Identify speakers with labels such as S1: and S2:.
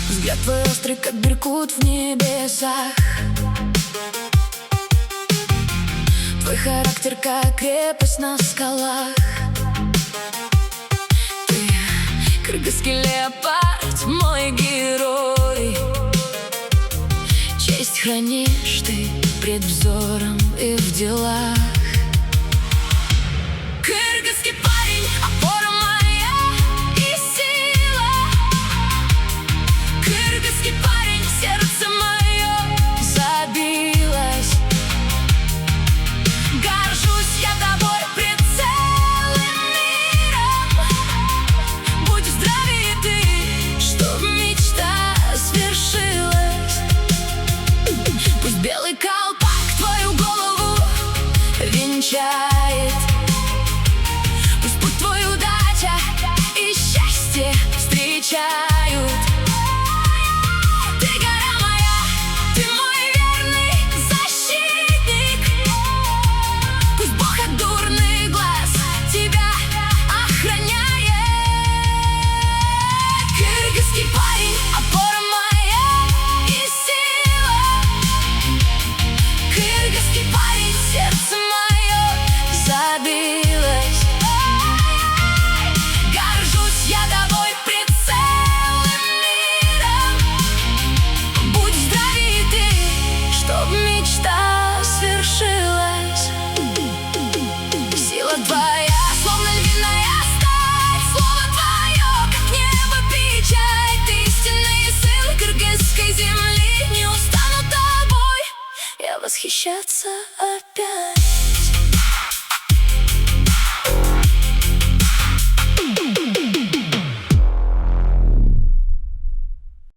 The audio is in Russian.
S1: Взгляд твой острый, как беркут в небесах. Твой характер, как крепость на скалах. Ты кыргызский леопард, мой герой. Честь хранишь ты пред взором и в делах. Кыргызский парень, опора моя и сила. Кыргызский парень, сердце мое забилось. Горжусь я тобой пред целым миром. Будь в здравии ты, чтоб мечта свершилась. Пусть белый колпак твою голову венчает. Пусть путь твой удача и счастье встречают. Ты гора моя, ты мой верный защитник. Пусть Бог от дурных глаз тебя охраняет. Кыргызский парень, опора моя и сила. Кыргызский парень, сердце мое забилось. Горжусь я тобой пред целым миром. Будь в здравии ты, чтоб мечта свершилась. Сила твоя, словно львиная сталь. Слово твое, как небо печать. Ты истинный сын кыргызской земли. Не устану тобой я восхищаться опять.